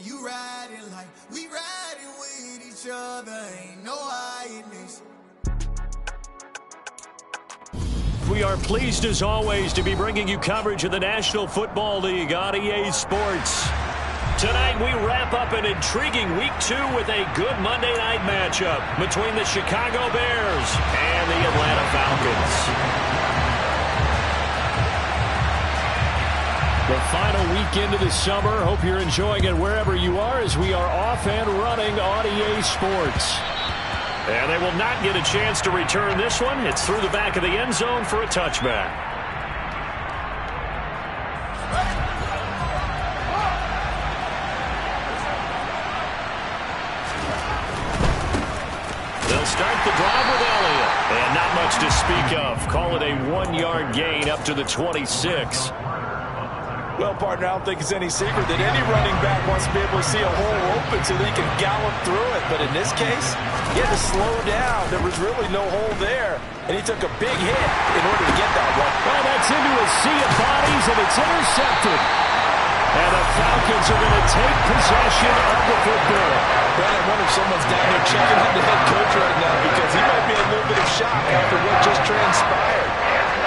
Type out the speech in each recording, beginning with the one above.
when you riding like we riding with each other, ain't no hiding this. We are pleased as always to be bringing you coverage of the National Football League on EA Sports. Tonight we wrap up an intriguing Week 2 with a good Monday night matchup between the Chicago Bears and the Atlanta Falcons. The final week into the summer. Hope you're enjoying it wherever you are as we are off and running on EA Sports. And they will not get a chance to return this one. It's through the back of the end zone for a touchback. They'll start the drive with Elliott. And not much to speak of. Call it a 1-yard gain up to the 26. Well, partner, I don't think it's any secret that any running back wants to be able to see a hole open so that he can gallop through it. But in this case, he had to slow down. There was really no hole there, and he took a big hit in order to get that one. Well, that's into a sea of bodies, and it's intercepted. And the Falcons are going to take possession of the football. Brad, I wonder if someone's down there checking on the head coach right now because he might be in a little bit of shock after what just transpired.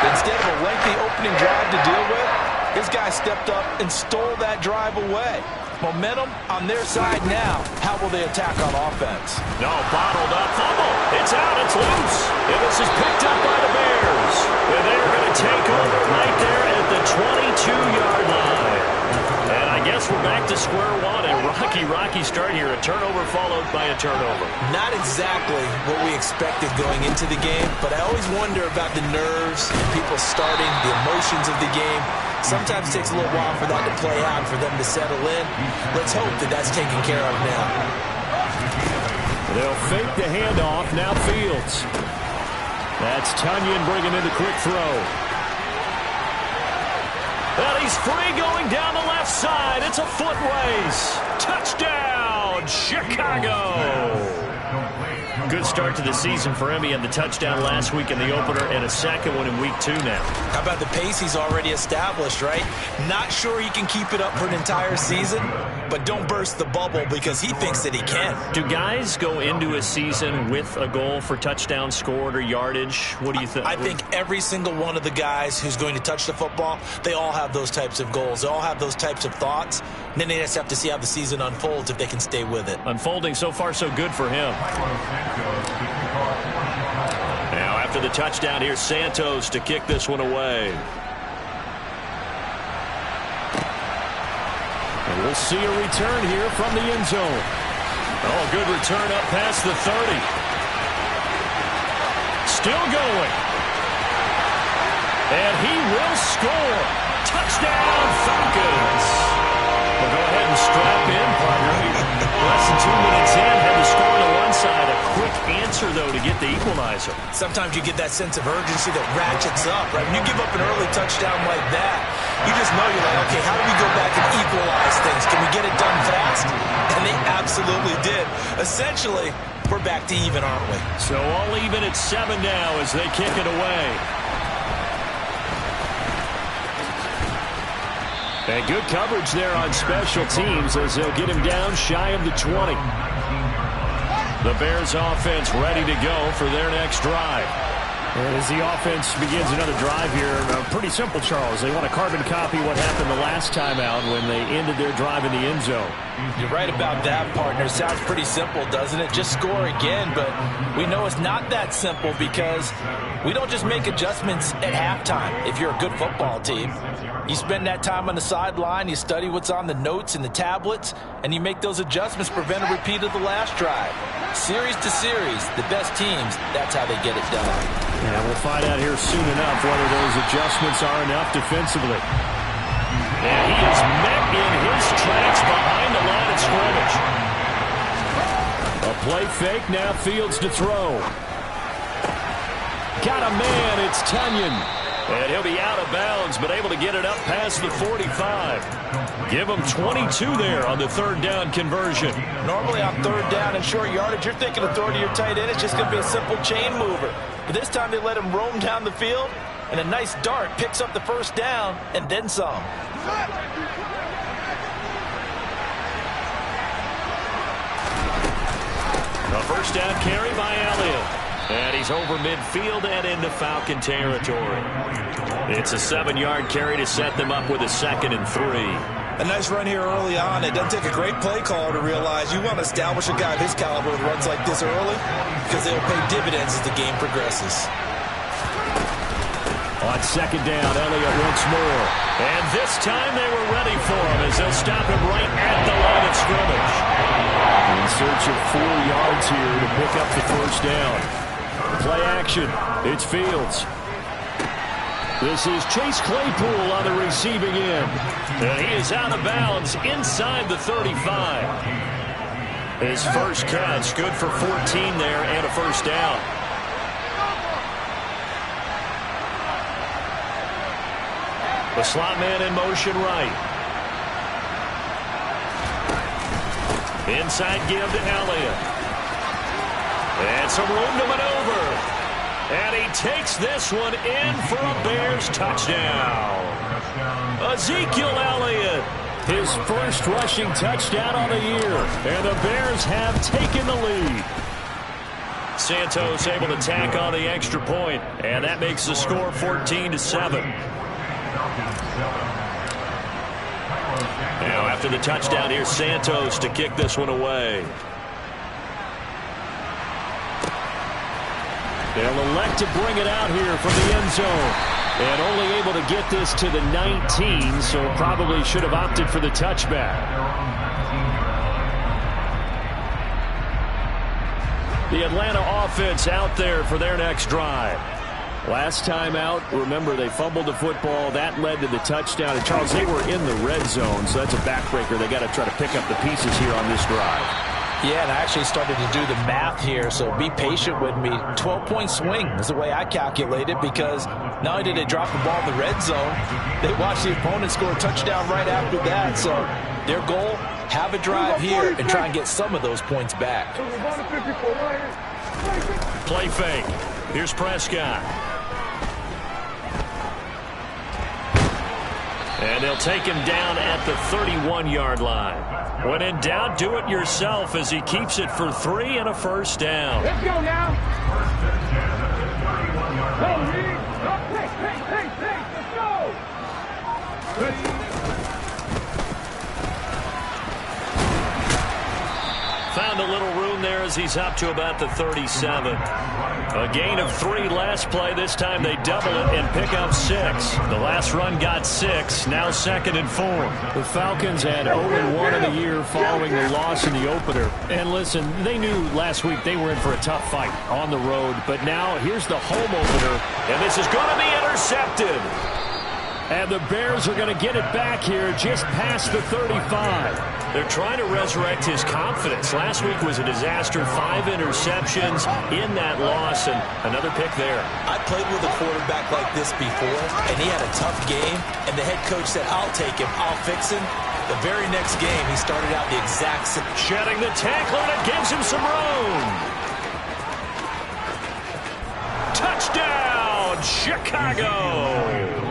Instead of a lengthy opening drive to deal with, this guy stepped up and stole that drive away. Momentum on their side now. How will they attack on offense? No, bottled up. Fumble. It's out. It's loose. And this is picked up by the Bears. And they're going to take over right there at the 22-yard line. And I guess we're back to square one. A rocky start here. A turnover followed by a turnover. Not exactly what we expected going into the game, but I always wonder about the nerves, people starting, the emotions of the game. Sometimes it takes a little while for that to play out, for them to settle in. Let's hope that that's taken care of now. They'll fake the handoff. Now Fields. That's Tunyon bringing in the quick throw. Well, he's free going down the left side. It's a foot race. Touchdown, Chicago. Good start to the season for him. He had the touchdown last week in the opener and a second one in Week 2 now. How about the pace he's already established, right? Not sure he can keep it up for an entire season, but don't burst the bubble because he thinks that he can. Do guys go into a season with a goal for touchdown scored or yardage? What do you think? I think every single one of the guys who's going to touch the football, they all have those types of goals. They all have those types of thoughts. And then they just have to see how the season unfolds if they can stay with it. Unfolding so far so good for him. Now after the touchdown, here's Santos to kick this one away. And we'll see a return here from the end zone. Oh, good return up past the 30. Still going. And he will score. Touchdown, Falcons. We'll go ahead and strap in, partner. Less than 2 minutes in, had the score on the one side. A quick answer, though, to get the equalizer. Sometimes you get that sense of urgency that ratchets up, right? When you give up an early touchdown like that, you just know you're like, okay, how do we go back and equalize things? Can we get it done fast? And they absolutely did. Essentially, we're back to even, aren't we? So all even at 7 now as they kick it away. And good coverage there on special teams as they'll get him down shy of the 20. The Bears offense ready to go for their next drive. And as the offense begins another drive here, pretty simple, Charles. They want to carbon copy what happened the last time out when they ended their drive in the end zone. You're right about that, partner. Sounds pretty simple, doesn't it? Just score again, but we know it's not that simple because we don't just make adjustments at halftime. If you're a good football team, you spend that time on the sideline, you study what's on the notes and the tablets, and you make those adjustments to prevent a repeat of the last drive. Series to series, the best teams, that's how they get it done. Yeah, we'll find out here soon enough whether those adjustments are enough defensively. And he is met in his tracks behind the line of scrimmage. A play fake, now Fields to throw. Got a man, it's Tunyon. And he'll be out of bounds, but able to get it up past the 45. Give him 22 there on the third down conversion. Normally on third down and short yardage, you're thinking of throwing to your tight end. It's just going to be a simple chain mover. But this time they let him roam down the field, and a nice dart picks up the first down and then some. first down carry by Elliott. And he's over midfield and into Falcon territory. It's a 7-yard carry to set them up with a 2nd and 3. A nice run here early on. It doesn't take a great play caller to realize you want to establish a guy of his caliber with runs like this early because they'll pay dividends as the game progresses. On 2nd down, Elliott once more. And this time they were ready for him as they'll stop him right at the line of scrimmage. In search of 4 yards here to pick up the first down. Play action. It's Fields. This is Chase Claypool on the receiving end. And he is out of bounds inside the 35. His first catch, good for 14 there and a first down. The slot man in motion right. Inside give to Elliott. And some room to maneuver. And he takes this one in for a Bears touchdown. Ezekiel Elliott, his first rushing touchdown on the year. And the Bears have taken the lead. Santos able to tack on the extra point, and that makes the score 14-7. Now after the touchdown, here's Santos to kick this one away. They'll elect to bring it out here from the end zone. And only able to get this to the 19, so probably should have opted for the touchback. The Atlanta offense out there for their next drive. Last time out, remember, they fumbled the football. That led to the touchdown. And, Charles, they were in the red zone, so that's a backbreaker. They got to try to pick up the pieces here on this drive. Yeah, and I actually started to do the math here, so be patient with me. 12-point swing is the way I calculate it, because not only did they drop the ball in the red zone, they watched the opponent score a touchdown right after that. So their goal, have a drive here and try and get some of those points back. Play fake. Here's Prescott. And they'll take him down at the 31-yard line. When in doubt, do it yourself as he keeps it for 3 and a first down. Let's go now. Let's go. Found a little room there as he's up to about the 37. A gain of 3 last play. This time they double it and pick up 6. The last run got 6. Now 2nd and 4. The Falcons had 0-1 in the year following the loss in the opener. And listen, they knew last week they were in for a tough fight on the road. But now here's the home opener. And this is going to be intercepted. And the Bears are going to get it back here just past the 35. They're trying to resurrect his confidence. Last week was a disaster. 5 interceptions in that loss, and another pick there. I played with a quarterback like this before, and he had a tough game, and the head coach said, I'll take him, I'll fix him. The very next game, he started out the exact same. Shedding the tackler, and it gives him some room. Touchdown, Chicago!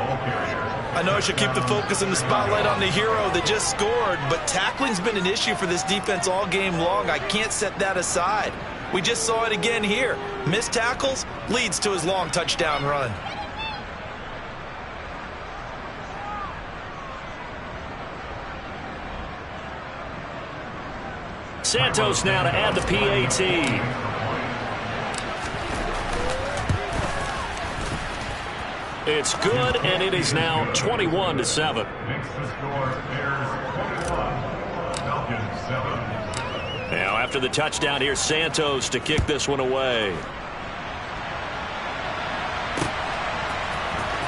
I know I should keep the focus and the spotlight on the hero that just scored, but tackling's been an issue for this defense all game long. I can't set that aside. We just saw it again here. Missed tackles leads to his long touchdown run. Santos now to add the PAT. It's good, and it is now 21-7. Now after the touchdown, here's Santos to kick this one away.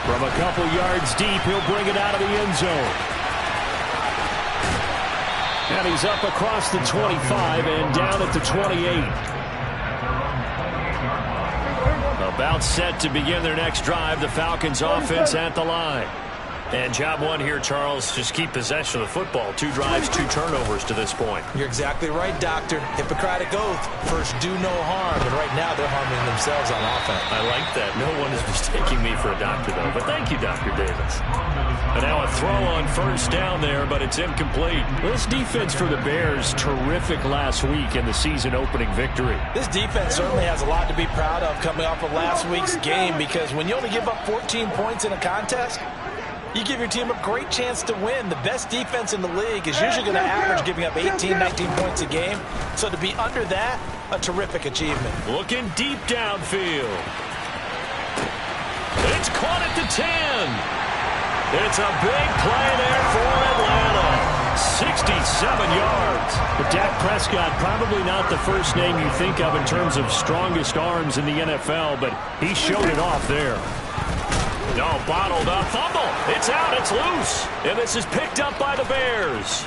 From a couple yards deep, he'll bring it out of the end zone. And he's up across the 25 and down at the 28. About set to begin their next drive. The Falcons offense at the line. And job one here, Charles, just keep possession of the football. 2 drives, 2 turnovers to this point. You're exactly right, Doctor. Hippocratic oath. First, do no harm. And right now, they're harming themselves on offense. I like that. No one is mistaking me for a doctor, though. But thank you, Dr. Davis. And now a throw on first down there, but it's incomplete. This defense for the Bears, terrific last week in the season-opening victory. This defense certainly has a lot to be proud of coming off of last week's game, because when you only give up 14 points in a contest, you give your team a great chance to win. The best defense in the league is usually going to average giving up 18, 19 points a game. So to be under that, a terrific achievement. Looking deep downfield. It's caught at the 10. It's a big play there for Atlanta. 67 yards. But Dak Prescott, probably not the first name you think of in terms of strongest arms in the NFL, but he showed it off there. No, bottled up. Fumble. It's out. It's loose. And this is picked up by the Bears.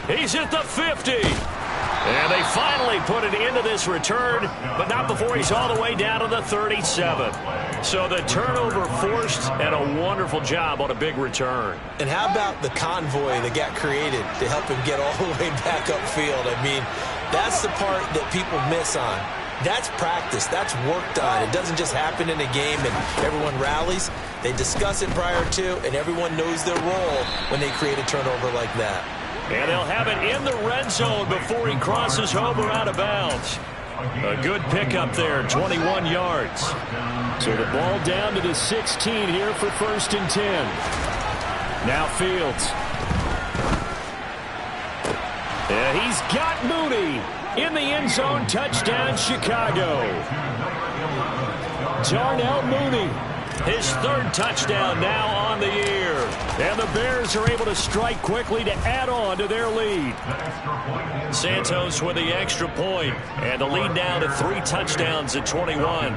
He's at the 50. And they finally put it into this return, but not before he's all the way down to the 37. So the turnover forced, and a wonderful job on a big return. And how about the convoy that got created to help him get all the way back upfield? I mean, that's the part that people miss on. That's practice. That's work done. It doesn't just happen in a game and everyone rallies. They discuss it prior to, and everyone knows their role when they create a turnover like that. And they'll have it in the red zone before he crosses over out of bounds. A good pickup there, 21 yards. So the ball down to the 16 here for 1st and 10. Now Fields. And he's got Mooney in the end zone. Touchdown, Chicago. Darnell Mooney. His 3rd touchdown now on the year. And the Bears are able to strike quickly to add on to their lead. Santos with the extra point, and the lead now to 3 touchdowns at 21.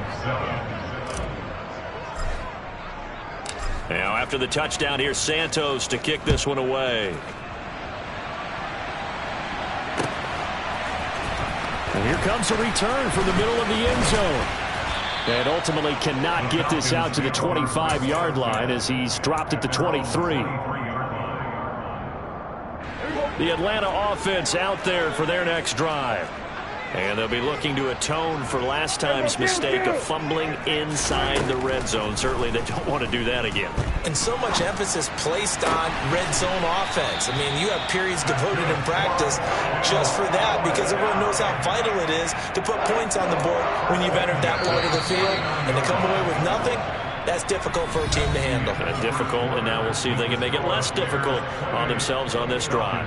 Now after the touchdown, here's Santos to kick this one away. And here comes a return from the middle of the end zone. And ultimately cannot get this out to the 25-yard line as he's dropped at the 23. The Atlanta offense out there for their next drive. And they'll be looking to atone for last time's mistake of fumbling inside the red zone. Certainly they don't want to do that again. And so much emphasis placed on red zone offense. I mean, you have periods devoted in practice just for that, because everyone knows how vital it is to put points on the board when you've entered that part of the field. And to come away with nothing, that's difficult for a team to handle. Difficult, and now we'll see if they can make it less difficult on themselves on this drive.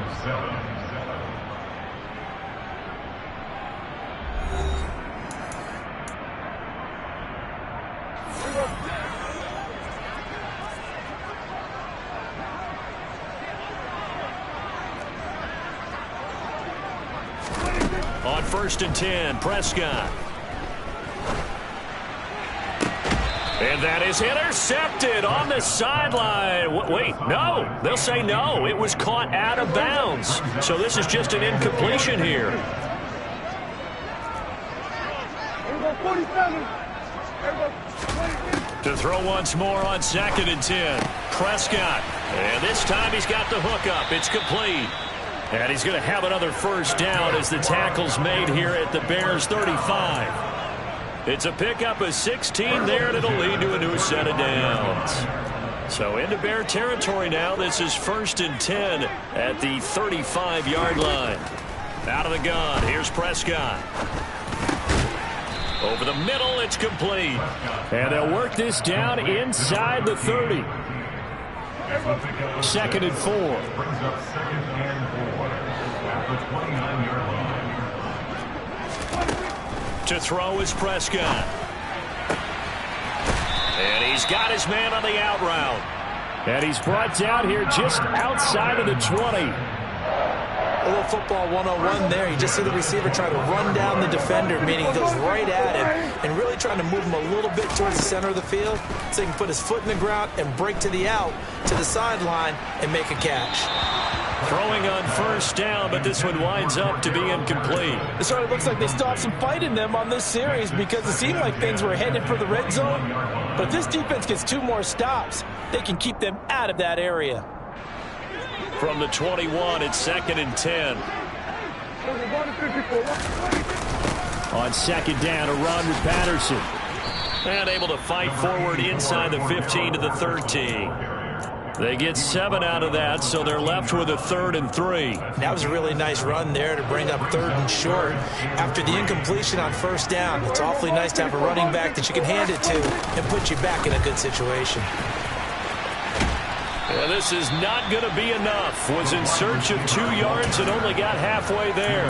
On 1st and 10, Prescott. And that is intercepted on the sideline. Wait, no. They'll say no. It was caught out of bounds. So this is just an incompletion here. To throw once more on 2nd and 10. Prescott. And this time he's got the hook up. It's complete. And he's going to have another 1st down as the tackle's made here at the Bears 35. It's a pickup of 16 there, and it'll lead to a new set of downs. So into Bear territory now. This is 1st and 10 at the 35-yard line. Out of the gun, here's Prescott. Over the middle, it's complete. And they'll work this down inside the 30. 2nd and 4. To throw is Prescott. And he's got his man on the out route. And he's brought down here just outside of the 20. A little football 101 there. You just see the receiver try to run down the defender, meaning he goes right at him and really trying to move him a little bit towards the center of the field so he can put his foot in the ground and break to the out, to the sideline, and make a catch. Throwing on 1st down, but this one winds up to be incomplete. It sort of looks like they still have some fight in them on this series, because it seemed like things were headed for the red zone. But if this defense gets 2 more stops, they can keep them out of that area. From the 21, it's 2nd and 10. On 2nd down, a run with Patterson. And able to fight forward inside the 15 to the 13. They get 7 out of that, so they're left with a 3rd and 3. That was a really nice run there to bring up 3rd and short. After the incompletion on 1st down, it's awfully nice to have a running back that you can hand it to and put you back in a good situation. Yeah, this is not going to be enough. Was in search of 2 yards and only got halfway there.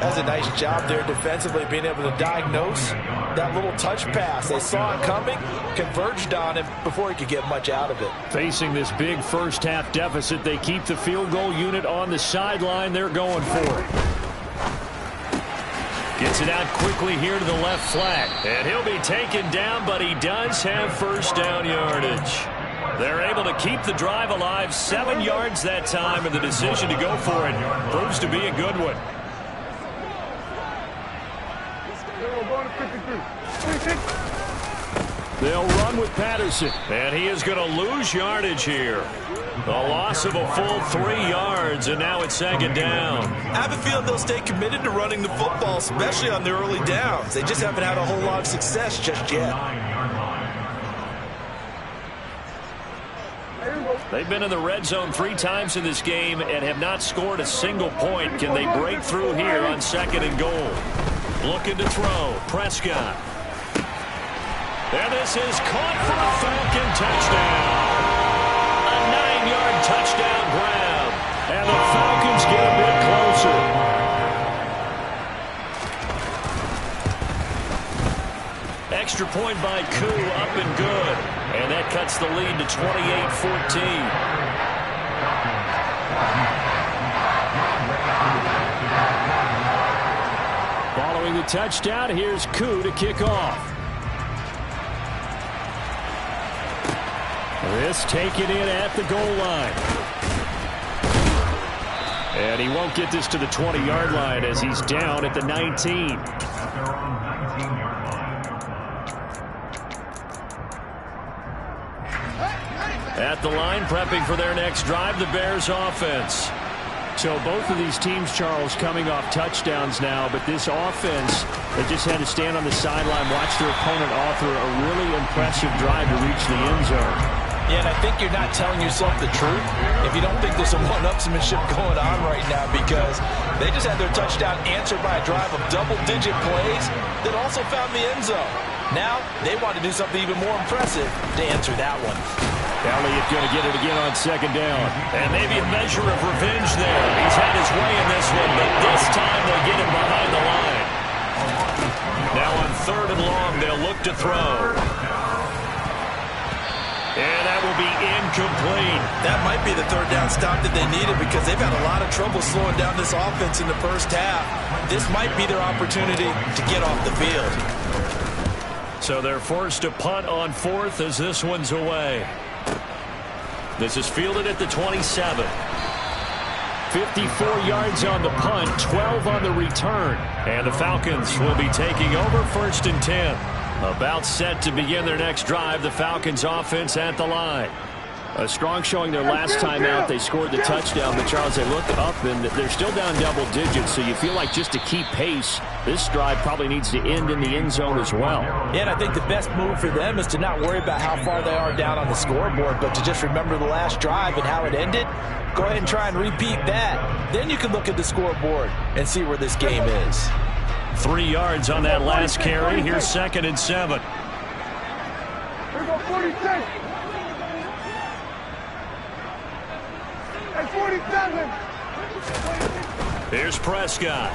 That's a nice job there defensively, being able to diagnose that little touch pass. They saw it coming, converged on him before he could get much out of it. Facing this big first-half deficit, they keep the field goal unit on the sideline. They're going for it. Gets it out quickly here to the left flat. And he'll be taken down, but he does have first down yardage. They're able to keep the drive alive, 7 yards that time, and the decision to go for it proves to be a good one. They'll run with Patterson, and he is going to lose yardage here. A loss of a full 3 yards, and now it's 2nd down. I have a feeling they'll stay committed to running the football, especially on their early downs. They just haven't had a whole lot of success just yet. They've been in the red zone 3 times in this game and have not scored a single point. Can they break through here on 2nd and goal? Looking to throw. Prescott. And this is caught for a Falcon touchdown. A 9-yard touchdown grab. And the Falcons get a bit closer. Extra point by Koo, up and good. And that cuts the lead to 28-14. Following the touchdown, here's Koo to kick off. This taken in at the goal line. And he won't get this to the 20-yard line as he's down at the 19. At the line, prepping for their next drive, the Bears offense. So both of these teams, Charles, coming off touchdowns now, but this offense, they just had to stand on the sideline, watch their opponent author a really impressive drive to reach the end zone. Yeah, and I think you're not telling yourself the truth if you don't think there's some one-upsmanship going on right now, because they just had their touchdown answered by a drive of double-digit plays that also found the end zone. Now, they want to do something even more impressive to answer that one. Elliott going to get it again on 2nd down. And maybe a measure of revenge there. He's had his way in this one, but this time they'll get him behind the line. Now on 3rd and long, they'll look to throw. And that will be incomplete. That might be the 3rd down stop that they needed, because they've had a lot of trouble slowing down this offense in the first half. This might be their opportunity to get off the field. So they're forced to punt on 4th as this one's away. This is fielded at the 27. 54 yards on the punt, 12 on the return. And the Falcons will be taking over 1st and 10. About set to begin their next drive, the Falcons offense at the line. A strong showing their last time out. They scored the touchdown, but Charles, they look up and they're still down double digits, so you feel like just to keep pace, this drive probably needs to end in the end zone as well. Yeah, and I think the best move for them is to not worry about how far they are down on the scoreboard, but to just remember the last drive and how it ended. Go ahead and try and repeat that. Then you can look at the scoreboard and see where this game is. 3 yards on that last carry. Here's 2nd and 7. Here we go, 46. At 47. Here's Prescott.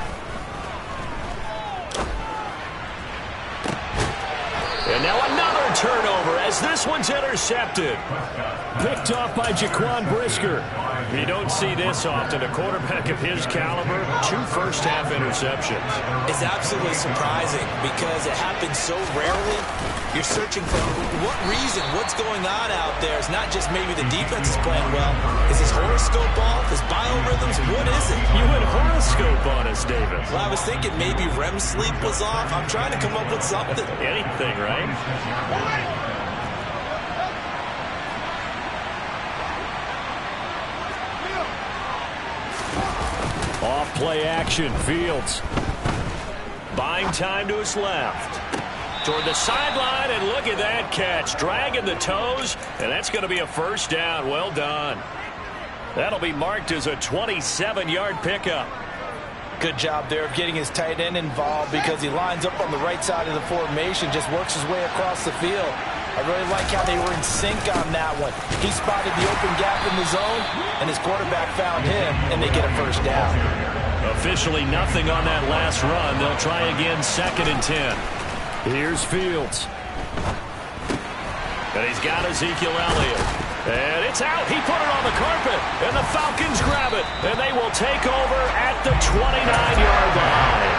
And now another turnover as this one's intercepted. Picked off by Jaquan Brisker. You don't see this often. A quarterback of his caliber, 2 first-half interceptions. It's absolutely surprising because it happens so rarely. You're searching for what reason, what's going on out there. It's not just maybe the defense is playing well. Is his horoscope off? His biorhythms? What is it? You went horoscope on us, David. Well, I was thinking maybe REM sleep was off. I'm trying to come up with something. Anything, right? Off play action, Fields. Buying time to his left. Toward the sideline, and look at that catch. Dragging the toes, and that's going to be a first down. Well done. That'll be marked as a 27-yard pickup. Good job there of getting his tight end involved because he lines up on the right side of the formation, just works his way across the field. I really like how they were in sync on that one. He spotted the open gap in the zone, and his quarterback found him, and they get a first down. Officially nothing on that last run. They'll try again, 2nd and 10. Here's Fields. And he's got Ezekiel Elliott. And it's out. He put it on the carpet. And the Falcons grab it. And they will take over at the 29-yard line.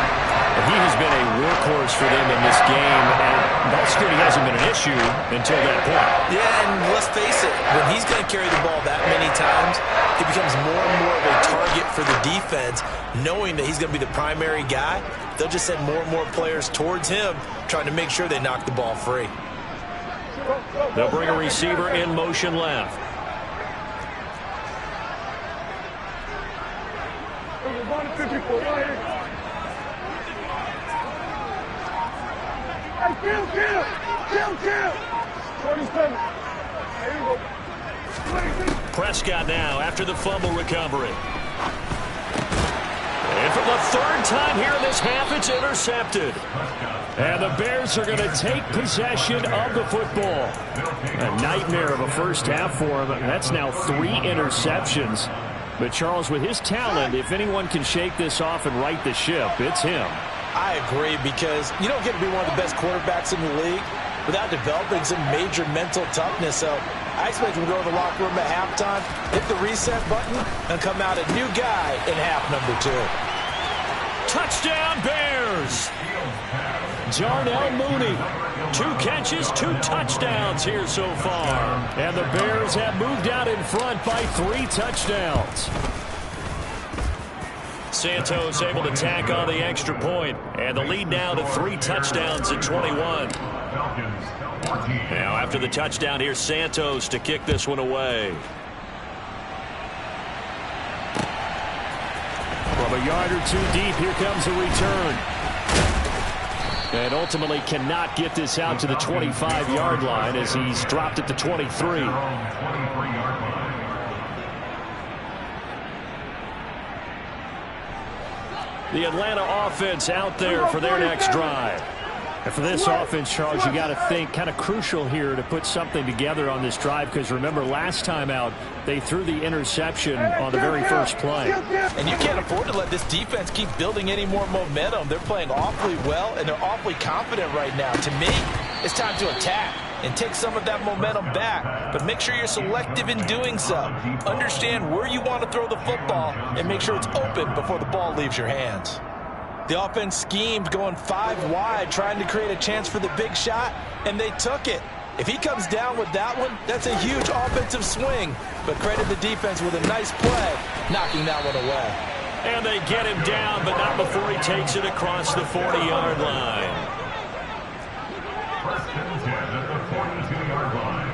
And he has been a workhorse for them in this game. And ball security hasn't been an issue until that point. Yeah, and let's face it. When he's going to carry the ball that many times, he becomes more and more of a target for the defense, knowing that he's going to be the primary guy. They'll just send more and more players towards him, trying to make sure they knock the ball free. They'll bring a receiver in motion left. Prescott now after the fumble recovery. And for the 3rd time here in this half, it's intercepted. And the Bears are going to take possession of the football. A nightmare of a first half for him. That's now 3 interceptions. But Charles, with his talent, if anyone can shake this off and right the ship, it's him. I agree, because you don't get to be one of the best quarterbacks in the league without developing some major mental toughness. So I expect him to go to the locker room at halftime, hit the reset button, and come out a new guy in half number 2. Touchdown, Bears! Darnell Mooney. 2 catches, 2 touchdowns here so far. And the Bears have moved out in front by 3 touchdowns. Santos able to tack on the extra point. And the lead now to 3 touchdowns at 21. Now after the touchdown, here's Santos to kick this one away. From a yard or 2 deep, here comes a return. And ultimately cannot get this out to the 25-yard line as he's dropped at the 23. The Atlanta offense out there for their next drive. And for this offense, Charles, you got to think kind of crucial here to put something together on this drive, because remember last time out they threw the interception on the very first play. And you can't afford to let this defense keep building any more momentum. They're playing awfully well, and they're awfully confident right now. To me, it's time to attack and take some of that momentum back. But make sure you're selective in doing so. Understand where you want to throw the football and make sure it's open before the ball leaves your hands. The offense schemed going 5 wide, trying to create a chance for the big shot, and they took it. If he comes down with that one, that's a huge offensive swing. But credit the defense with a nice play, knocking that one away. And they get him down, but not before he takes it across the 40-yard line. First and 10 at the 42-yard line.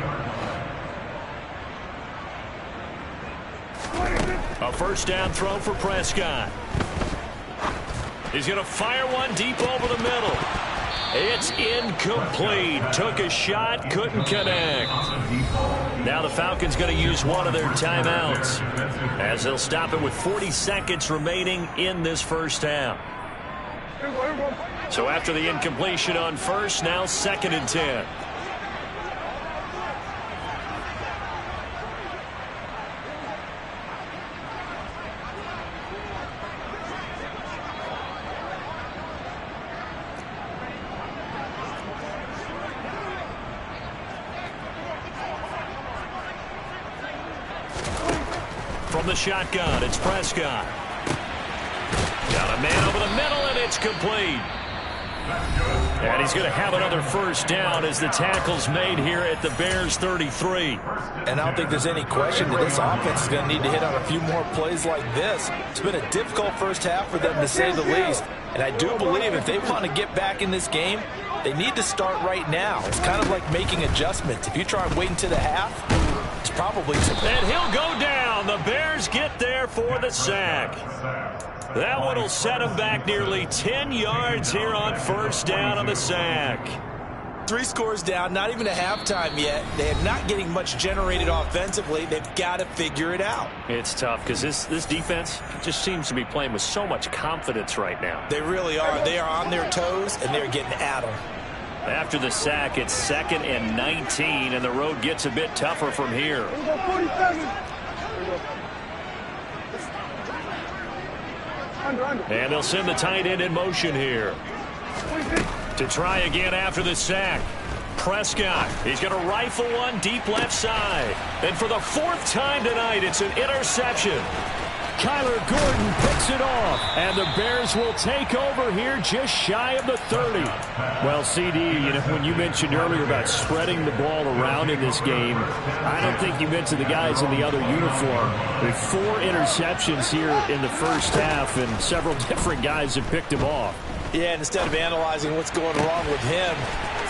A first down throw for Prescott. He's going to fire one deep over the middle. It's incomplete. Took a shot, couldn't connect. Now the Falcons going to use one of their timeouts as they'll stop it with 40 seconds remaining in this first half. So after the incompletion on first, now 2nd and 10. From the shotgun, it's Prescott. Got a man over the middle, and it's complete. And he's going to have another first down as the tackle's made here at the Bears 33. And I don't think there's any question that this offense is going to need to hit on a few more plays like this. It's been a difficult first half for them, to say the least. And I do believe if they want to get back in this game, they need to start right now. It's kind of like making adjustments. If you try and wait until the half, it's probably too late. And he'll go down. The Bears get there for the sack. That one will set him back nearly 10 yards here on first down on the sack. 3 scores down, not even a halftime yet. They are not getting much generated offensively. They've got to figure it out. It's tough because this defense just seems to be playing with so much confidence right now. They really are. They are on their toes, and they're getting at them. After the sack, it's 2nd and 19, and the road gets a bit tougher from here. And they'll send the tight end in motion here. To try again after the sack. Prescott, he's going to rifle one deep left side. And for the 4th time tonight, it's an interception. Kyler Gordon picks it off, and the Bears will take over here just shy of the 30. Well, CD, when you mentioned earlier about spreading the ball around in this game, I don't think you mentioned the guys in the other uniform. With 4 interceptions here in the first half, and several different guys have picked them off. Yeah, and instead of analyzing what's going wrong with him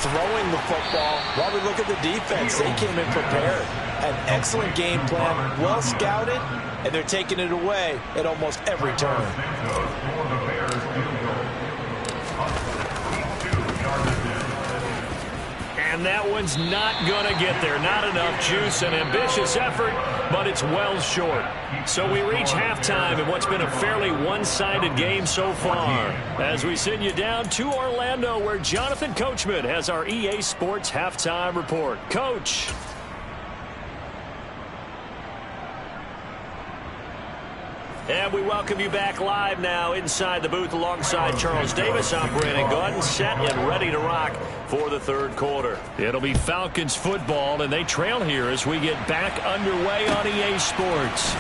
throwing the football, while we look at the defense, they came in prepared. An excellent game plan, well scouted, and they're taking it away at almost every turn. And that one's not going to get there. Not enough juice. An ambitious effort, but it's well short. So we reach halftime in what's been a fairly one-sided game so far. As we send you down to Orlando, where Jonathan Coachman has our EA Sports Halftime Report. Coach. And we welcome you back live now inside the booth alongside Charles Davis. I'm Brandon Gaudin, set and ready to rock for the 3rd quarter. It'll be Falcons football, and they trail here as we get back underway on EA Sports.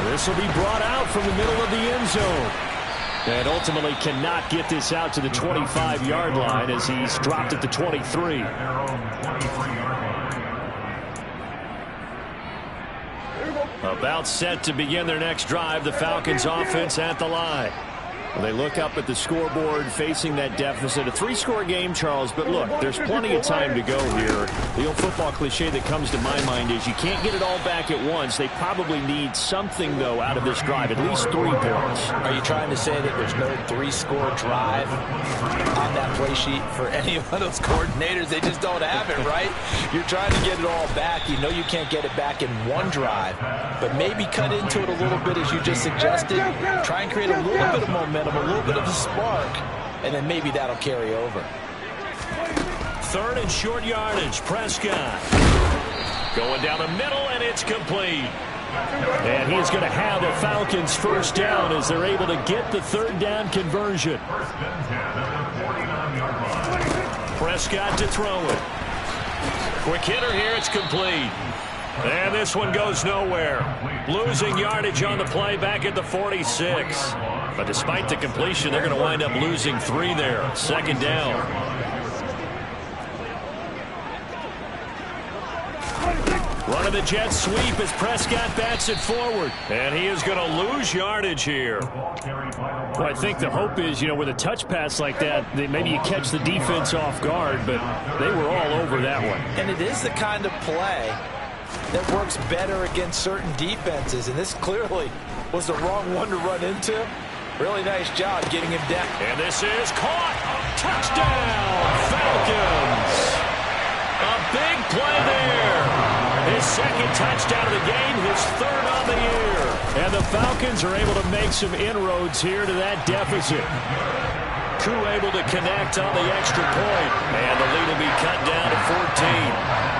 This will be brought out from the middle of the end zone. And ultimately cannot get this out to the 25-yard line as he's dropped at the 23. About set to begin their next drive, the Falcons offense at the line. Well, they look up at the scoreboard facing that deficit. A 3-score game, Charles, but look, there's plenty of time to go here. The old football cliche that comes to my mind is you can't get it all back at once. They probably need something, though, out of this drive, at least 3 points. Are you trying to say that there's no 3-score drive on that play sheet for any of those coordinators? They just don't have it, right? You're trying to get it all back. You know you can't get it back in one drive, but maybe cut into it a little bit as you just suggested. Try and create a little bit of momentum, a little bit of a spark, and then maybe that'll carry over. 3rd and short yardage. Prescott going down the middle, and it's complete. And he's going to have a Falcons 1st down as they're able to get the 3rd down conversion. Prescott to throw it. Quick hitter here. It's complete. And this one goes nowhere. Losing yardage on the play back at the 46. But despite the completion, they're going to wind up losing 3 there. 2nd down. Running the jet sweep as Prescott bats it forward. And he is going to lose yardage here. Well, I think the hope is, with a touch pass like that, maybe you catch the defense off guard, but they were all over that one. And it is the kind of play that works better against certain defenses, and this clearly was the wrong one to run into. Really nice job getting him down. And this is caught. Touchdown, Falcons. A big play there. His 2nd touchdown of the game, his 3rd on the year. And the Falcons are able to make some inroads here to that deficit. Koo able to connect on the extra point. And the lead will be cut down to 14.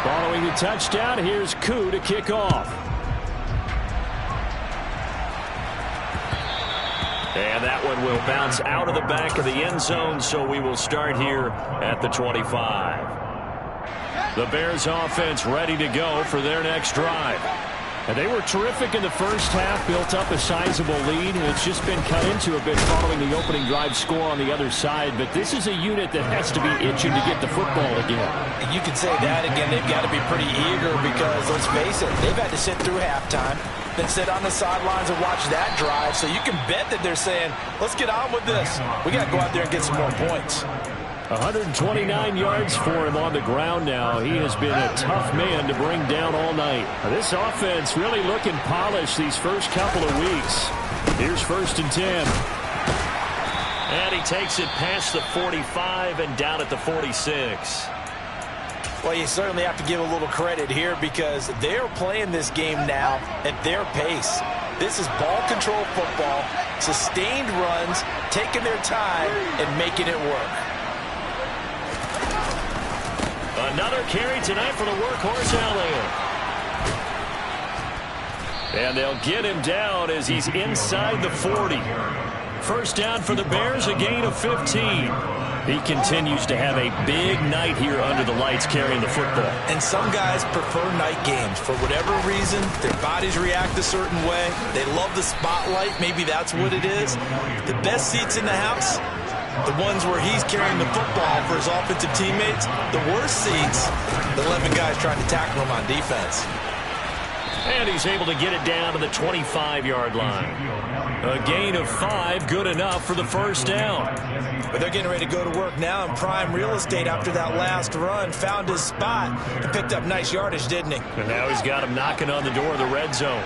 Following the touchdown, here's Koo to kick off. And that one will bounce out of the back of the end zone, so we will start here at the 25. The Bears offense ready to go for their next drive. And they were terrific in the first half, built up a sizable lead, and it's just been cut into a bit following the opening drive score on the other side. But this is a unit that has to be itching to get the football again. You can say that again. They've got to be pretty eager because, let's face it, they've had to sit through halftime, then sit on the sidelines and watch that drive. So you can bet that they're saying, let's get on with this. We got to go out there and get some more points. 129 yards for him on the ground now. He has been a tough man to bring down all night. This offense really looking polished these first couple of weeks. Here's 1st and 10. And he takes it past the 45 and down at the 46. Well, you certainly have to give a little credit here because they're playing this game now at their pace. This is ball control football, sustained runs, taking their time and making it work. Another carry tonight for the workhorse Elliott. And they'll get him down as he's inside the 40. First down for the Bears, a gain of 15. He continues to have a big night here under the lights carrying the football. And some guys prefer night games. For whatever reason, their bodies react a certain way. They love the spotlight. Maybe that's what it is. The best seats in the house, the ones where he's carrying the football for his offensive teammates. The worst seats, the 11 guys trying to tackle him on defense. And he's able to get it down to the 25-yard line. A gain of 5, good enough for the first down. But they're getting ready to go to work now in prime real estate after that last run. Found his spot and picked up nice yardage, didn't he? And now he's got him knocking on the door of the red zone.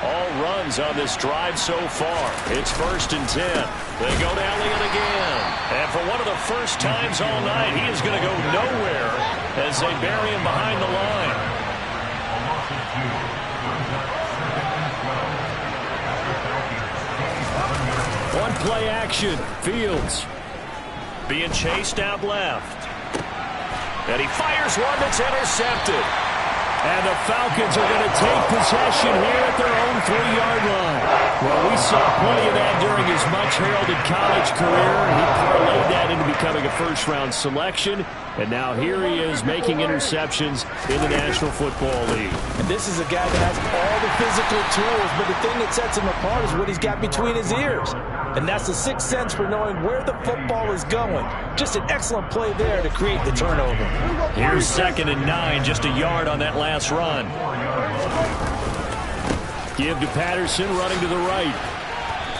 All runs on this drive so far. It's 1st and 10. They go to Elliott again. And for one of the first times all night, he is going to go nowhere as they bury him behind the line. One play action. Fields being chased out left. And he fires one that's intercepted. And the Falcons are going to take possession here at their own 3-yard line. Well, we saw plenty of that during his much-heralded college career. He parlayed that into becoming a first-round selection. And now here he is making interceptions in the National Football League. And this is a guy that has all the physical tools, but the thing that sets him apart is what he's got between his ears. And that's the sixth sense for knowing where the football is going. Just an excellent play there to create the turnover. Here's 2nd and 9, just a yard on that last run. Give to Patterson, running to the right.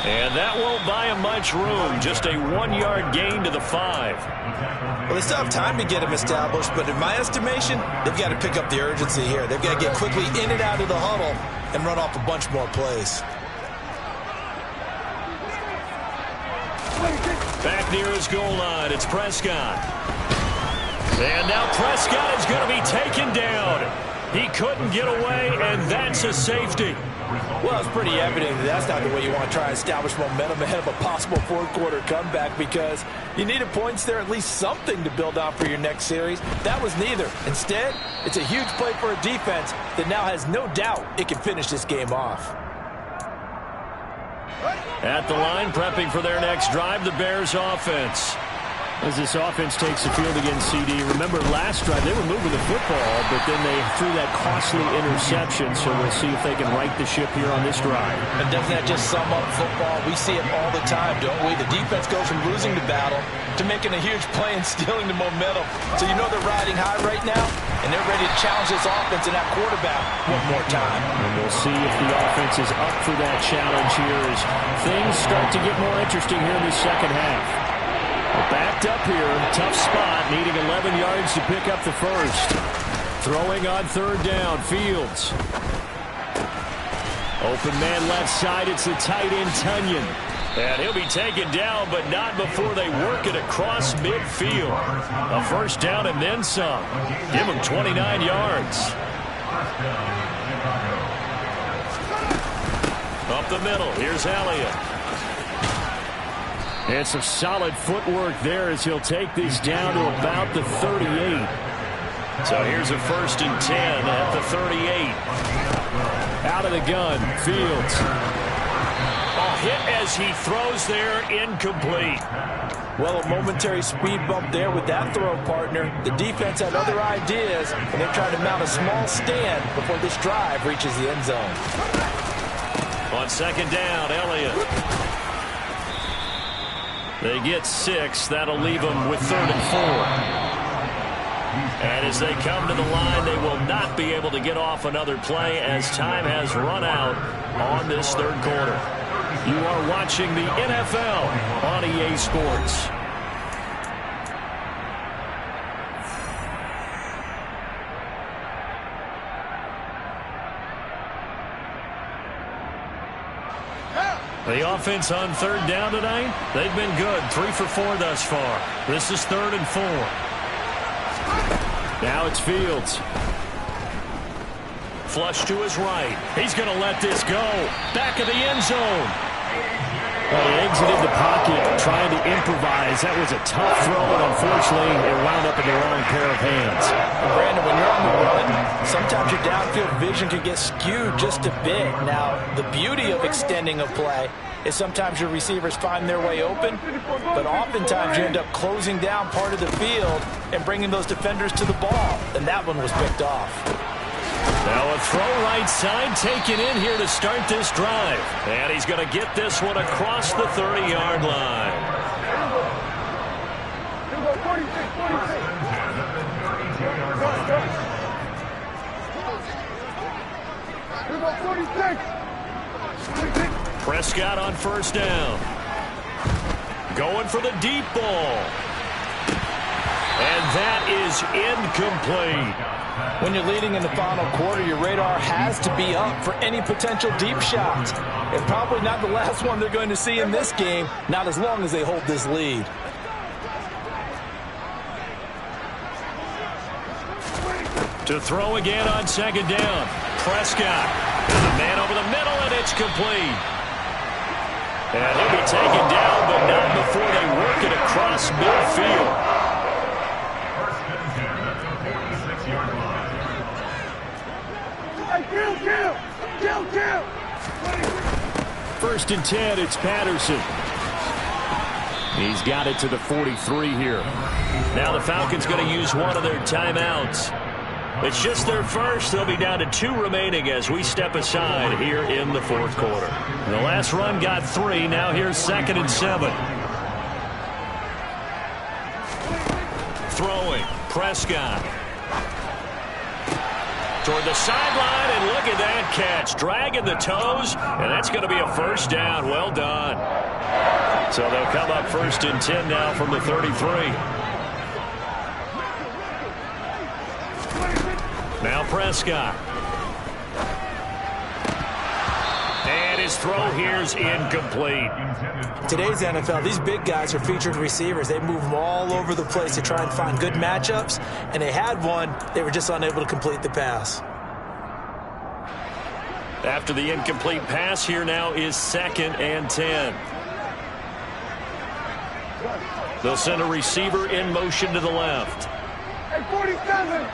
And that won't buy him much room. Just a 1-yard gain to the 5. Well, they still have time to get him established, but in my estimation, they've got to pick up the urgency here. They've got to get quickly in and out of the huddle and run off a bunch more plays. Back near his goal line, it's Prescott. And now Prescott is going to be taken down. He couldn't get away, and that's a safety. Well, it's pretty evident that that's not the way you want to try and establish momentum ahead of a possible fourth-quarter comeback because you needed points there, at least something to build on for your next series. That was neither. Instead, it's a huge play for a defense that now has no doubt it can finish this game off. At the line, prepping for their next drive, the Bears offense. As this offense takes the field against CD. Remember, last drive, they were moving the football, but then they threw that costly interception, so we'll see if they can right the ship here on this drive. And doesn't that just sum up football? We see it all the time, don't we? The defense goes from losing the battle to making a huge play and stealing the momentum. So you know they're riding high right now, and they're ready to challenge this offense and that quarterback one more time. And we'll see if the offense is up for that challenge here as things start to get more interesting here in the second half. Backed up here, tough spot, needing 11 yards to pick up the first. Throwing on 3rd down, Fields. Open man left side, it's the tight end, Tunyon. And he'll be taken down, but not before they work it across midfield. A first down and then some. Give him 29 yards. Up the middle, here's Elliott. And some solid footwork there as he'll take this down to about the 38. So here's a 1st and 10 at the 38. Out of the gun, Fields. A hit as he throws there, incomplete. Well, a momentary speed bump there with that throw, partner. The defense had other ideas, and they're trying to mount a small stand before this drive reaches the end zone. On 2nd down, Elliott. They get 6. That'll leave them with 3rd and 4. And as they come to the line, they will not be able to get off another play as time has run out on this 3rd quarter. You are watching the NFL on EA Sports. The offense on third down tonight, they've been good. 3 for 4 thus far. This is 3rd and 4. Now it's Fields. Flush to his right. He's going to let this go. Back of the end zone. Well, he exited the pocket trying to improvise. That was a tough throw, and unfortunately, it wound up in the wrong pair of hands. Brandon, when you're on the run, sometimes your downfield vision can get skewed just a bit. Now, the beauty of extending a play is sometimes your receivers find their way open, but oftentimes you end up closing down part of the field and bringing those defenders to the ball, and that one was picked off. Now a throw right side taken in here to start this drive. And he's going to get this one across the 30-yard line. Prescott on first down. Going for the deep ball. And that is incomplete. When you're leading in the final quarter, your radar has to be up for any potential deep shots. And probably not the last one they're going to see in this game, not as long as they hold this lead. To throw again on second down. Prescott. And the man over the middle, and it's complete. And he'll be taken down, but not before they work it across midfield. First and 10, it's Patterson. He's got it to the 43 here. Now the Falcons going to use one of their timeouts. It's just their first. They'll be down to 2 remaining as we step aside here in the fourth quarter. The last run got 3. Now here's 2nd and 7. Throwing. Prescott. Toward the sideline, and look at that catch. Dragging the toes, and that's going to be a first down. Well done. So they'll come up 1st and 10 now from the 33. Now Prescott. And his throw here's incomplete. Today's NFL, these big guys are featured receivers. They move them all over the place to try and find good matchups, and they had one. They were just unable to complete the pass. After the incomplete pass, here now is 2nd and 10. They'll send a receiver in motion to the left. Hey, 47.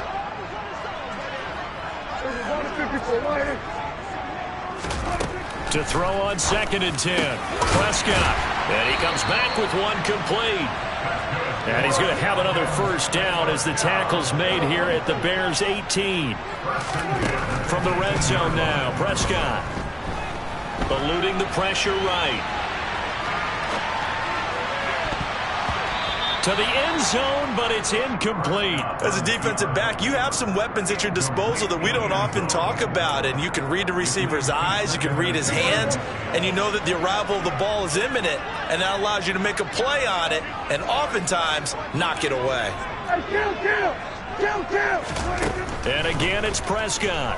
To throw on 2nd and 10. Prescott. And he comes back with one complete. And he's going to have another first down as the tackle's made here at the Bears' 18. From the red zone now, Prescott. Eluding the pressure right. To the end zone, but it's incomplete. As a defensive back, you have some weapons at your disposal that we don't often talk about. And you can read the receiver's eyes, you can read his hands, and you know that the arrival of the ball is imminent. And that allows you to make a play on it and oftentimes knock it away. And again, it's Prescott.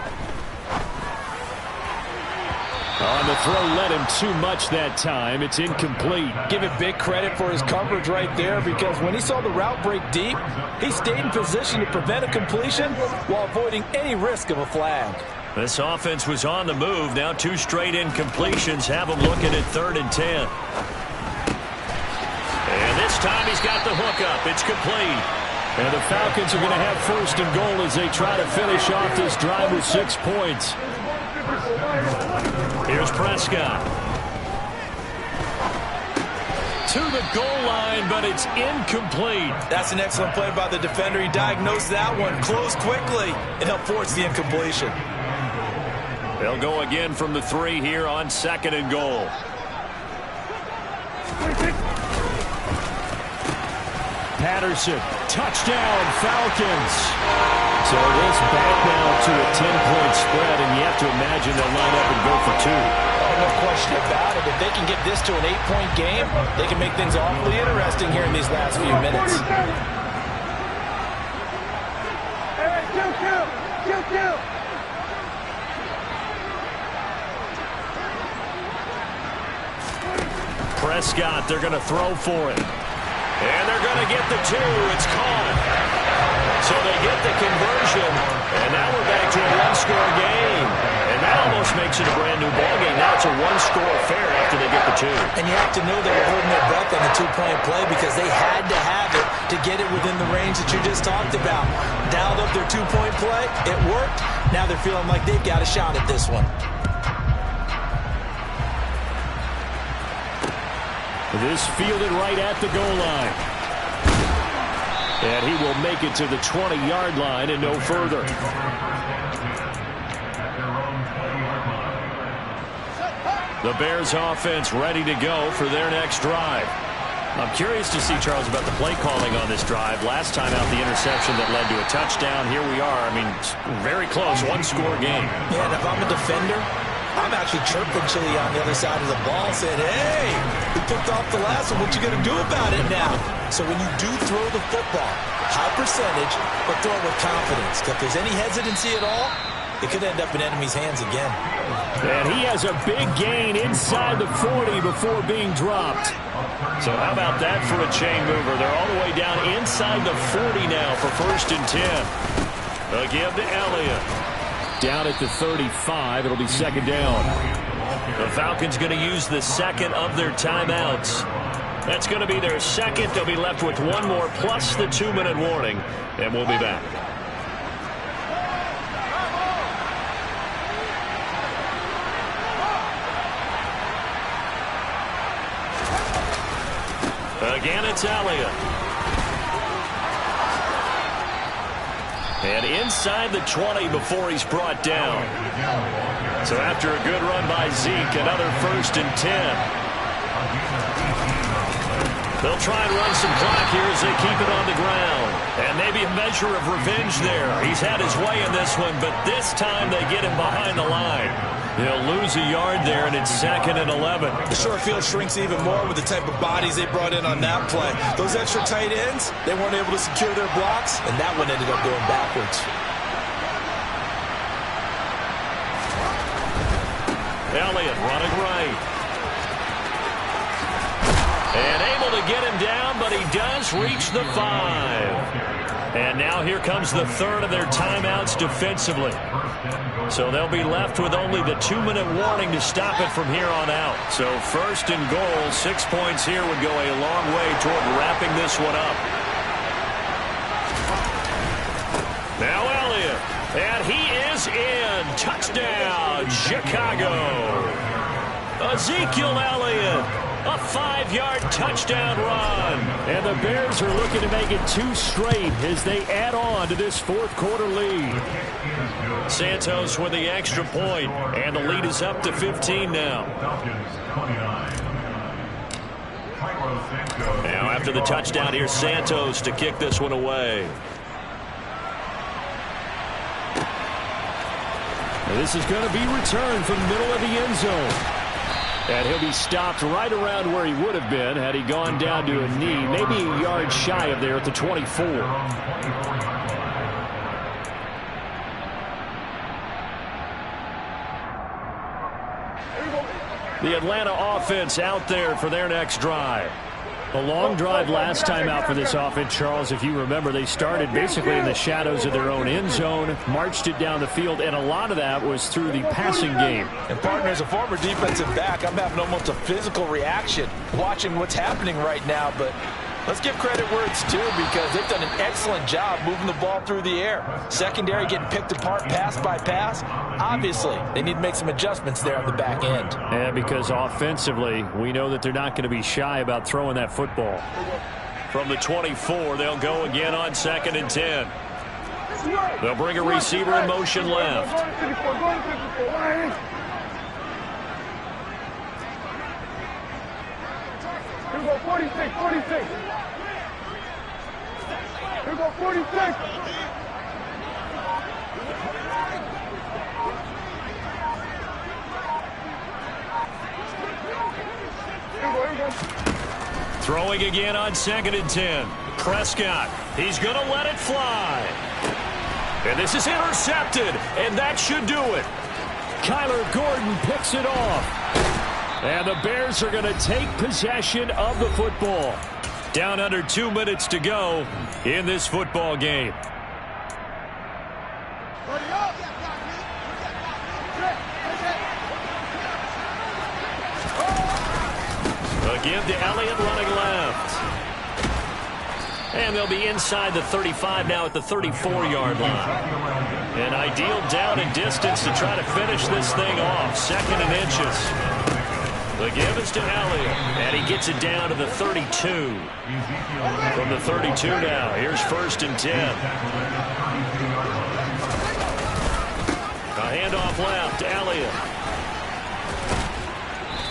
On the throw, led him too much that time. It's incomplete. Give it big credit for his coverage right there, because when he saw the route break deep, he stayed in position to prevent a completion while avoiding any risk of a flag. This offense was on the move. Now 2 straight incompletions have him looking at 3rd and 10. And this time he's got the hook up. It's complete. And the Falcons are going to have 1st and goal as they try to finish off this drive with 6 points. Here's Prescott. To the goal line, but it's incomplete. That's an excellent play by the defender. He diagnosed that one, closed quickly, and helped force the incompletion. They'll go again from the 3 here on 2nd and goal. Patterson, touchdown, Falcons. So this back now to a 10-point spread, and you have to imagine they'll line up and go for 2. Oh, no question about it. If they can get this to an 8-point game, they can make things awfully interesting here in these last few minutes. Kill. Prescott, they're going to throw for it. And they're going to get the 2. It's caught. So they get the conversion, and now we're back to a one-score game. And that almost makes it a brand-new ballgame. Now it's a one-score affair after they get the 2. And you have to know they were holding their breath on the two-point play because they had to have it to get it within the range that you just talked about. Dialed up their two-point play. It worked. Now they're feeling like they've got a shot at this one. This fielded right at the goal line. And he will make it to the 20-yard line and no further. The Bears offense ready to go for their next drive. I'm curious to see, Charles, about the play calling on this drive. Last time out, the interception that led to a touchdown. Here we are. I mean, very close, one-score game. Yeah, and if I'm a defender, I'm actually chirping Chili on the other side of the ball saying, hey, we picked off the last one. What you going to do about it now? So when you do throw the football, high percentage, but throw it with confidence. If there's any hesitancy at all, it could end up in enemy's hands again. And he has a big gain inside the 40 before being dropped. So how about that for a chain mover? They're all the way down inside the 40 now for 1st and 10. They'll give to Elliott. Down at the 35, it'll be 2nd down. The Falcons going to use the second of their timeouts. That's going to be their second. They'll be left with one more plus the 2-minute warning, and we'll be back. Again, it's Elliott. And inside the 20 before he's brought down. So after a good run by Zeke, another 1st and 10. They'll try and run some clock here as they keep it on the ground. And maybe a measure of revenge there. He's had his way in this one, but this time they get him behind the line. He'll lose a yard there, and it's 2nd and 11. The short field shrinks even more with the type of bodies they brought in on that play. Those extra tight ends, they weren't able to secure their blocks, and that one ended up going backwards. Elliott running right. And able to get him down, but he does reach the 5. And now here comes the 3rd of their timeouts defensively. So they'll be left with only the 2-minute warning to stop it from here on out. So 1st and goal, 6 points here would go a long way toward wrapping this one up. Now Elliott, and he is in. Touchdown, Chicago. Ezekiel Elliott. A 5-yard touchdown run. And the Bears are looking to make it 2 straight as they add on to this 4th quarter lead. Santos with the extra point, and the lead is up to 15 now. Now after the touchdown, here's Santos to kick this one away. Now this is going to be returned from the middle of the end zone. And he'll be stopped right around where he would have been had he gone down to a knee, maybe a yard shy of there at the 24. The Atlanta offense out there for their next drive. A long drive last time out for this offense, Charles. If you remember, they started basically in the shadows of their own end zone, marched it down the field, and a lot of that was through the passing game. And partner, as a former defensive back, I'm having almost a physical reaction watching what's happening right now. But let's give credit where it's due because they've done an excellent job moving the ball through the air. Secondary getting picked apart pass by pass. Obviously, they need to make some adjustments there on the back end. And because offensively, we know that they're not going to be shy about throwing that football. From the 24, they'll go again on 2nd and 10. They'll bring a receiver in motion left. Here we go, 46, 46. Here we go, 46. Throwing again on 2nd and 10. Prescott, he's going to let it fly. And this is intercepted, and that should do it. Kyler Gordon picks it off. And the Bears are going to take possession of the football. Down under 2 minutes to go in this football game. A give to Elliott running left. And they'll be inside the 35 now at the 34-yard line. An ideal down and distance to try to finish this thing off. 2nd and inches. The give is to Elliott, and he gets it down to the 32. From the 32 now, here's 1st and 10. A handoff left, Elliott.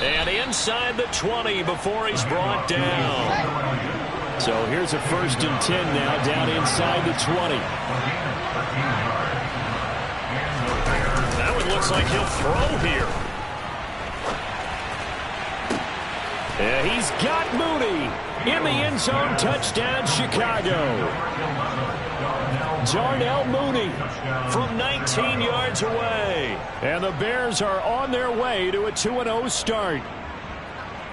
And inside the 20 before he's brought down. So here's a 1st and 10 now, down inside the 20. That one looks like he'll throw here. Yeah, he's got Mooney in the end zone. Touchdown, Chicago. Darnell Mooney from 19 yards away. And the Bears are on their way to a 2-0 start.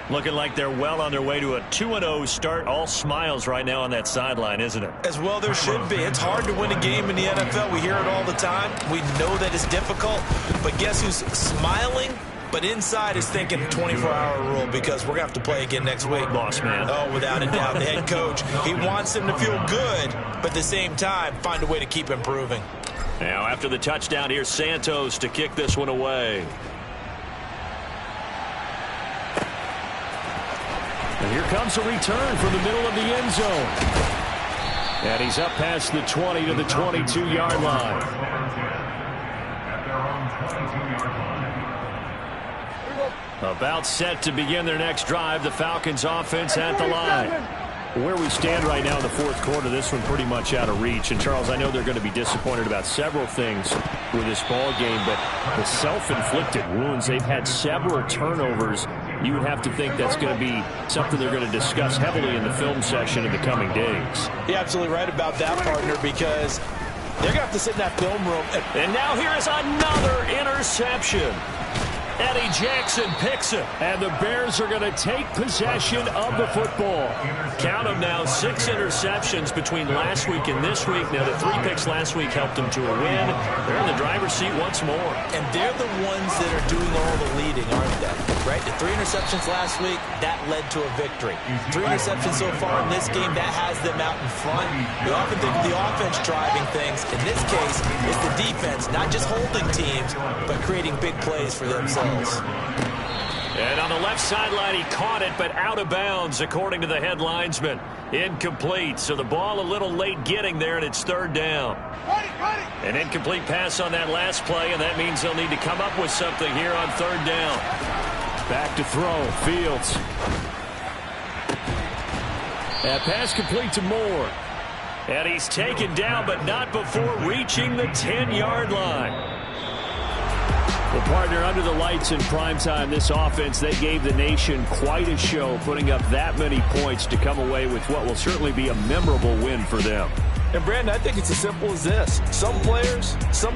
Looking like they're well on their way to a 2-0 start. All smiles right now on that sideline, isn't it? As well there should be. It's hard to win a game in the NFL. We hear it all the time. We know that it's difficult. But guess who's smiling? But inside is thinking 24-hour rule because we're going to have to play again next week. Boss man. Oh, without a doubt. The head coach, he wants them to feel good, but at the same time, find a way to keep improving. Now, after the touchdown, here's Santos to kick this one away. And here comes a return from the middle of the end zone. And he's up past the 20 to the 22-yard line. About set to begin their next drive. The Falcons offense at the line. Where we stand right now in the 4th quarter, this one pretty much out of reach. And, Charles, I know they're going to be disappointed about several things with this ball game, but the self-inflicted wounds, they've had several turnovers. You would have to think that's going to be something they're going to discuss heavily in the film session in the coming days. You're absolutely right about that, partner, because they're going to have to sit in that film room. And now here is another interception. Eddie Jackson picks it. And the Bears are going to take possession of the football. Count them now, 6 interceptions between last week and this week. Now, the 3 picks last week helped them to a win. They're in the driver's seat once more. And they're the ones that are doing all the leading, aren't they? Right? The 3 interceptions last week, that led to a victory. 3 interceptions so far in this game, that has them out in front. We often think of the offense driving things. In this case, it's the defense, not just holding teams, but creating big plays for themselves. And on the left sideline, he caught it, but out of bounds, according to the head linesman. Incomplete, so the ball a little late getting there, and it's 3rd down. An incomplete pass on that last play, and that means they'll need to come up with something here on 3rd down. Back to throw, Fields. That pass complete to Moore. And he's taken down, but not before reaching the 10-yard line. Well, partner, under the lights in primetime, this offense, they gave the nation quite a show, putting up that many points to come away with what will certainly be a memorable win for them. And, Brandon, I think it's as simple as this. Some players, some